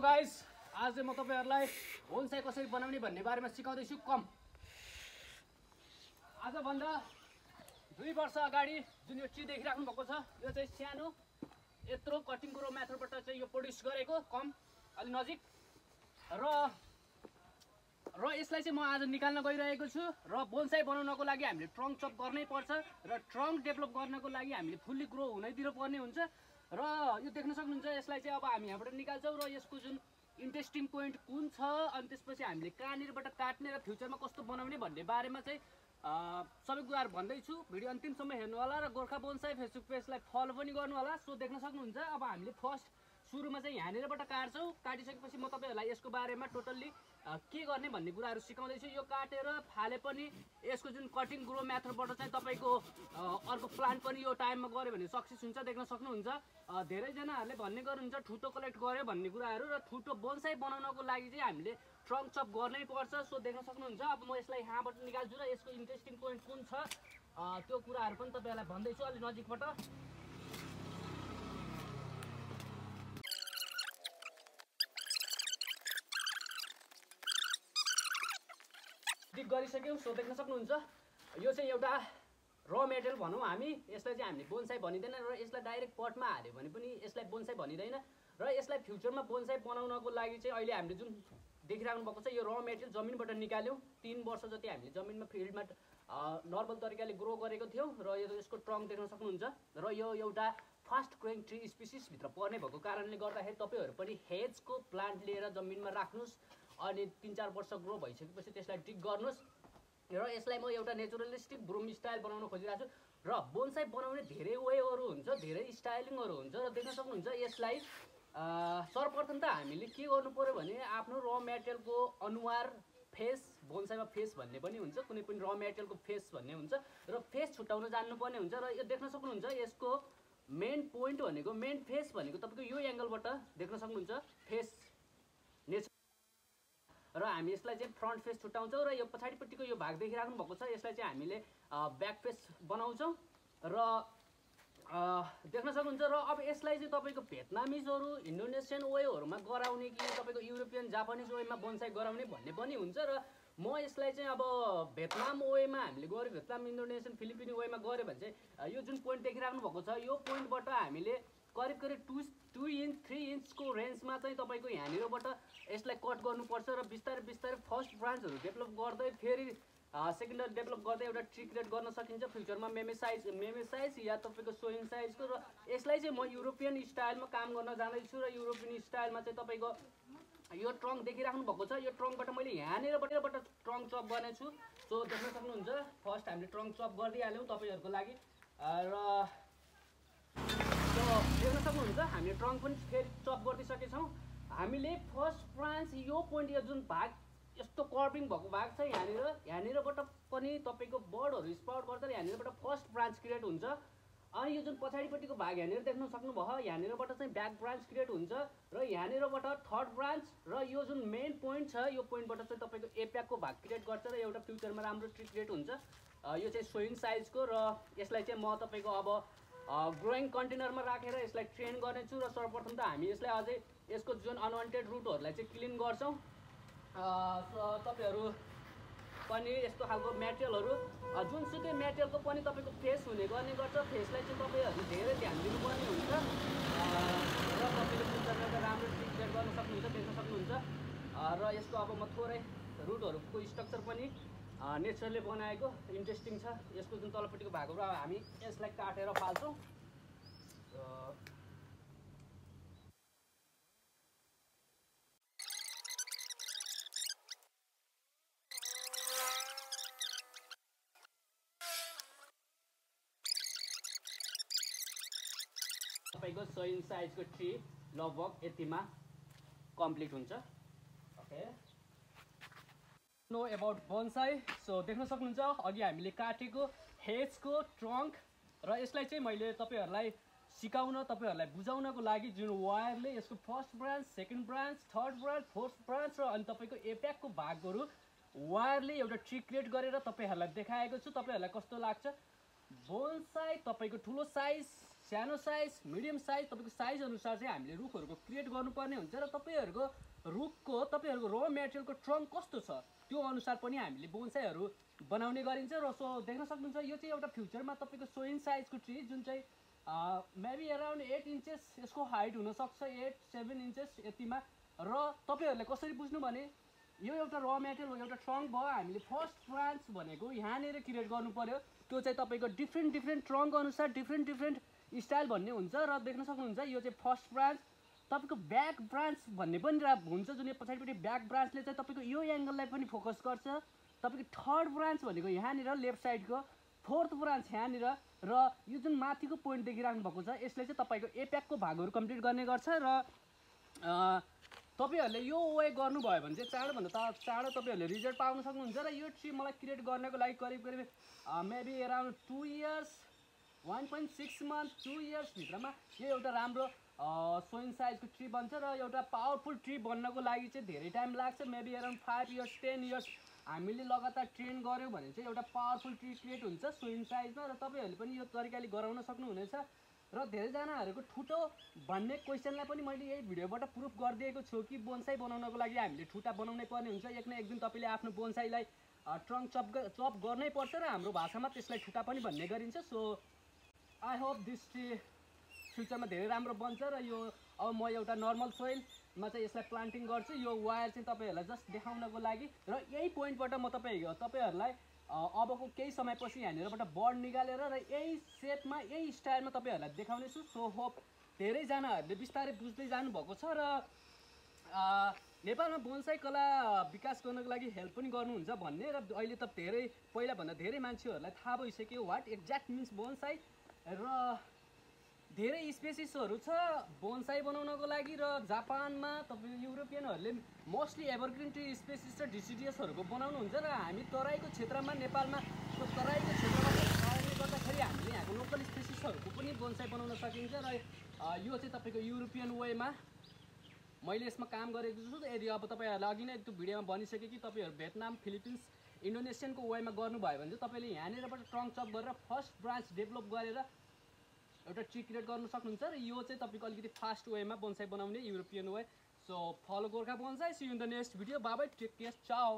Guys आज म तपाईहरुलाई बोनसाई कसरी बनाउने भन्ने बारेमा सिकाउँदै छु। आज भन्दा 2 वर्ष अगाडि जुन यो ट्री देखिराख्नु भएको छ यो चाहिँ सानो यत्रो कटिङको रो मेथडबाट चाहिँ यो प्रोड्युस गरेको अलि नजिक र यसलाई चाहिँ म आज निकाल्न गइरहेको छु। र बोनसाई बनाउनको लागि हामीले ट्रङ्क चप गर्नै पर्छ र ट्रङ्क डेभलप गर्नको लागि हामीले फुल्ली ग्रो हुनै दिनु पर्ने हुन्छ। र यो देख्न सक्नुहुन्छ यसलाई चाहिँ अब हामी यहाँबाट निकाल्छौँ र यसको जुन इन्ट्रेस्टिङ पोइन्ट कुन छ अनि त्यसपछि हामीले कहाँनिरबाट काट्ने र फ्युचरमा कस्तो बनाउने भन्ने बारेमा चाहिँ सबै कुराहरू भन्दैछु। भिडियो अन्तिमसम्म हेर्नु होला र गोर्खा बोनसाई फेसबुक पेजलाई फलो पनि गर्नु होला। सो देख्न सक्नुहुन्छ अब हामीले फर्स्ट सुरुमा चाहिँ यहाँनिरबाट काट्छौँ। काटिसकेपछि म तपाईहरुलाई यसको बारेमा टोटल्ली के गर्ने भन्ने कुराहरू सिकाउँदैछु। यो काटेर फाले पनि यसको जुन कटिङ ग्रो मेथडबाट चाहिँ तपाईको अर्को प्लान्ट पनि यो टाइममा गऱ्यो भने सक्सेस हुन्छ। देख्न सक्नुहुन्छ धेरैजनाहरूले भन्ने गर्नुहुन्छ ठुटो कलेक्ट गर्यो भन्ने कुराहरू र ठुटो बोनसाई बनाउनको लागि चाहिँ हामीले ट्रङ्क चप गर्नै पर्छ। सो देख्न सक्नुहुन्छ अब म यसलाई यहाँबाट निकाल्छु र यसको इन्ट्रेस्टिङ पोइन्ट कुन छ त्यो कुराहरू पनि तपाईहरुलाई भन्दैछु अलि नजिकबाट। डिप गरिसक्यौँ। सो देख्न सक्नुहुन्छ यो चाहिँ एउटा र मेटेरियल भनौँ हामी। यसलाई चाहिँ हामीले बोनसाई भनिँदैन र यसलाई डाइरेक्ट पटमा हाल्यो भने पनि यसलाई बोनसाई भनिँदैन। र यसलाई फ्युचरमा बोनसाई बनाउनको लागि चाहिँ अहिले हामीले जुन देखिराख्नु भएको छ यो र मेटेरियल जमिनबाट निकाल्यौँ। 3 वर्ष जति हामीले जमिनमा फिल्डमा नर्मल तरिकाले ग्रो गरेको थियौँ र यसको ट्रङ्क देख्न सक्नुहुन्छ। र यो एउटा फास्ट ग्रोइङ ट्री स्पिसिसभित्र पर्ने भएको कारणले गर्दाखेरि तपाईँहरू पनि हेजको प्लान्ट लिएर जमिनमा राख्नुहोस् अनि 3-4 वर्ष ग्रो भइसकेपछि त्यसलाई डिग गर्नुहोस्। र यसलाई म एउटा नेचुरलिस्टिक ब्रुम स्टाइल बनाउन खोजिरहेको छु। र बोनसाई बनाउने धेरै वेहरू हुन्छ, धेरै स्टाइलिङहरू हुन्छ। र देख्न सक्नुहुन्छ यसलाई सर्वप्रथम त हामीले के गर्नु पर्यो भने आफ्नो र मेटेरियलको अनुहार फेस, बोनसाईमा फेस भन्ने पनि हुन्छ, कुनै पनि र मेटेरियलको फेस भन्ने हुन्छ र फेस छुट्याउन जान्नुपर्ने हुन्छ। र यो देख्न सक्नुहुन्छ यसको मेन पोइन्ट भनेको मेन फेस भनेको तपाईँको यो एङ्गलबाट देख्न सक्नुहुन्छ फेस नेचर। र हामी यसलाई चाहिँ फ्रन्ट फेस छुट्याउँछौँ र यो पछाडिपट्टिको यो भाग देखिराख्नु भएको छ यसलाई चाहिँ हामीले ब्याक फेस बनाउँछौँ। र देख्न सक्नुहुन्छ र अब यसलाई चाहिँ तपाईँको भियतनामिजहरू इन्डोनेसियन वेहरूमा गराउने कि तपाईँको युरोपियन जापानिज वेमा बोनसाई गराउने भन्ने पनि हुन्छ। र म यसलाई चाहिँ अब भियतनाम वेमा हामीले गऱ्यो, भियतनाम इन्डोनेसियन फिलिपिनी वेमा गऱ्यो भने चाहिँ यो जुन पोइन्ट देखिराख्नु भएको छ यो पोइन्टबाट हामीले करिब 2 इन्च 3 इन्चको रेन्जमा चाहिँ तपाईँको यहाँनिरबाट यसलाई कट गर्नुपर्छ। र बिस्तारै बिस्तारै फर्स्ट ब्रान्चहरू डेभलप गर्दै फेरि सेकेन्डरी डेभलप गर्दै एउटा ट्री क्रिएट गर्न सकिन्छ फ्युचरमा मेमे साइज या तपाईँको सोइङ साइजको। र यसलाई चाहिँ म युरोपियन स्टाइलमा काम गर्न जाँदैछु। र युरोपियन स्टाइलमा चाहिँ तपाईँको यो ट्रङ्क देखिराख्नु भएको छ यो ट्रङ्कबाट मैले यहाँनिरबाट ट्रङ्क चप गर्नेछु। सो देख्न सक्नुहुन्छ फर्स्ट हामीले ट्रङ्क चप गरिदिइहाल्यौँ तपाईँहरूको लागि। र देख्न सक्नुहुन्छ हामीले ट्रङ्क पनि फेरि चप गरिदिइसकेछौँ। हामीले फर्स्ट ब्रान्च यो पोइन्ट यो जुन भाग यस्तो कर्भिङ भएको भाग छ यहाँनिरबाट पनि तपाईँको बर्डहरू स्पाउट गर्छ र यहाँनिरबाट फर्स्ट ब्रान्च क्रिएट हुन्छ। अनि यो जुन पछाडिपट्टिको भाग यहाँनिर देख्न सक्नुभयो यहाँनिरबाट चाहिँ ब्याक ब्रान्च क्रिएट हुन्छ र यहाँनिरबाट थर्ड ब्रान्च र यो जुन मेन पोइन्ट छ यो पोइन्टबाट चाहिँ तपाईँको एप्याकको भाग क्रिएट गर्छ र एउटा फ्युचरमा राम्रो ट्री क्रिएट हुन्छ। यो चाहिँ सोइङ साइजको र यसलाई चाहिँ म तपाईँको अब ग्रोइङ कन्टेनरमा राखेर यसलाई ट्रेन गर्नेछु। र सर्वप्रथम त हामी यसलाई अझै यसको जुन अनवान्टेड रुटहरूलाई चाहिँ क्लिन गर्छौँ। तपाईँहरू पनि यस्तो खालको मेटेरियलहरू जुनसुकै मेटेरियलको पनि तपाईँको फेस हुने गर्ने गर्छ। फेसलाई चाहिँ तपाईँहरू धेरै ध्यान दिनुपर्ने हुन्छ र तपाईँले फ्युचरमा राम्रो ट्री क्रिएट गर्न सक्नुहुन्छ देख्न सक्नुहुन्छ। र यसको अब म थोरै रुटहरूको स्ट्रक्चर पनि नेचरले बनाएको इन्ट्रेस्टिङ छ। यसको जुन तलपट्टिको भागहरू अब हामी यसलाई काटेर फाल्छौँ। तपाईँको सोइङ साइजको ट्री लगभग यतिमा कम्प्लिट हुन्छ। Okay no about bonsai. So देख्न सक्नुहुन्छ अघि हामीले काटेको हेजको ट्रङ्क र यसलाई चाहिँ मैले तपाईँहरूलाई सिकाउन तपाईँहरूलाई बुझाउनको लागि जुन वायरले यसको first branch second branch third branch fourth branch र अनि तपाईँको एप्याकको भागहरू वायरले एउटा ट्री क्रिएट गरेर तपाईँहरूलाई देखाएको छु। तपाईँहरूलाई कस्तो लाग्छ? बोनसाई तपाईँको ठुलो साइज सानो साइज मिडियम साइज तपाईँको साइज अनुसार चाहिँ हामीले रुखहरूको क्रिएट गर्नुपर्ने हुन्छ र तपाईँहरूको रुखको तपाईँहरूको र मेटेरियलको ट्रङ्क कस्तो छ त्यो अनुसार पनि हामीले बोन्साईहरू बनाउने गरिन्छ र सो देख्न सक्नुहुन्छ यो चाहिँ एउटा फ्युचरमा तपाईँको 100 इन्च साइजको ट्री जुन चाहिँ मेबी अराउन्ड 8 इन्चेस यसको हाइट हुनसक्छ 8-7 इन्चेस यतिमा र तपाईँहरूले कसरी बुझ्नु भने यो एउटा र मेटेरियल हो एउटा ट्रङ्क भयो हामीले फर्स्ट ब्रान्च भनेको यहाँनिर क्रिएट गर्नु पर्यो त्यो चाहिँ तपाईँको डिफ्रेन्ट ट्रङ्क अनुसार डिफ्रेन्ट स्टाइल भन्ने हुन्छ र देख्न सक्नुहुन्छ यो चाहिँ फर्स्ट ब्रान्च तपाईँको ब्याक ब्रान्च भन्ने पनि हुन्छ जुन यो पछाडिपट्टि ब्याक ब्रान्चले चाहिँ तपाईँको यो एङ्गललाई पनि फोकस गर्छ तपाईँको थर्ड ब्रान्च भनेको यहाँनिर लेफ्ट साइडको फोर्थ ब्रान्च यहाँनिर र यो जुन माथिको पोइन्ट देखिराख्नु भएको छ यसले चाहिँ तपाईँको एप्याकको भागहरू कम्प्लिट गर्ने गर्छ र तपाईँहरूले यो वे गर्नुभयो भने चाहिँ चाँडोभन्दा चाँडो तपाईँहरूले रिजल्ट पाउन सक्नुहुन्छ र यो ट्री मलाई क्रिएट गर्नको लागि करिब maybe around 2 years 1.6 month 2 years भित्रमा यो एउटा राम्रो 100 इन्च साइजको ट्री बन्छ र एउटा पावरफुल ट्री बन्नको लागि चाहिँ धेरै टाइम लाग्छ मेबी अराउन्ड 5 इयर्स 10 इयर्स हामीले लगातार ट्रेन गऱ्यौँ भने चाहिँ एउटा पावरफुल ट्री क्रिएट हुन्छ 100 इन्च साइजमा र तपाईँहरूले पनि यो तरिकाले गराउन सक्नुहुनेछ र धेरैजनाहरूको ठुटो भन्ने क्वेसनलाई पनि मैले यही भिडियोबाट प्रुफ गरिदिएको छु कि बोन्साई बनाउनको लागि हामीले ठुटा बनाउनै पर्ने हुन्छ एक न एक दिन तपाईँले आफ्नो बोन्साईलाई ट्रङ्क चप गर्नै पर्छ र हाम्रो भाषामा त्यसलाई ठुटा पनि भन्ने गरिन्छ so I hope this tree फ्युचरमा धेरै राम्रो बन्छ र यो अब म एउटा नर्मल सोइलमा चाहिँ यसलाई प्लान्टिङ गर्छु यो वायर चाहिँ तपाईँहरूलाई जस्ट देखाउनको लागि र यही पोइन्टबाट म तपाईँहरूलाई अबको केही समयपछि यहाँनिरबाट बर्ड निकालेर र यही सेपमा यही स्टाइलमा तपाईँहरूलाई देखाउनेछु सो होप धेरैजनाहरूले बिस्तारै बुझ्दै जानुभएको छ र नेपालमा बोन्साई कला विकास गर्नको लागि हेल्प पनि गर्नुहुन्छ भन्ने र अहिले त पहिलाभन्दा धेरै मान्छेहरूलाई थाहा भइसक्यो वाट एक्ज्याक्ट मिन्स बोन्साई र धेरै स्पेसिसहरू छ बोन्साई बनाउनको लागि र जापानमा तपाईँ युरोपियनहरूले मोस्टली एभरग्रिन ट्री स्पेसिस र डिसिडियसहरूको बनाउनुहुन्छ र हामी तराईको क्षेत्रमा नेपालमा त्यो तराईको क्षेत्रमा कारणले गर्दाखेरि हामीले यहाँको लोकल स्पेसिसहरूको पनि बोन्साई बनाउन सकिन्छ र यो चाहिँ तपाईँको युरोपियन वेमा मैले यसमा काम गरेको छु यदि अब तपाईँहरूलाई अघि नै त्यो भिडियोमा भनिसकेँ कि तपाईँहरू भियतनाम फिलिपिन्स इन्डोनेसियनको वेमा गर्नुभयो भने चाहिँ तपाईँले यहाँनिरबाट ट्रङ्क चप गरेर फर्स्ट ब्रान्च डेभलप गरेर एउटा ट्री क्रिएट गर्न सक्नुहुन्छ र यो चाहिँ तपाईँको अलिकति फास्ट वेमा बोन्साई बनाउने European way so follow Gorkha bonsai see you in the next video bye take care चाओ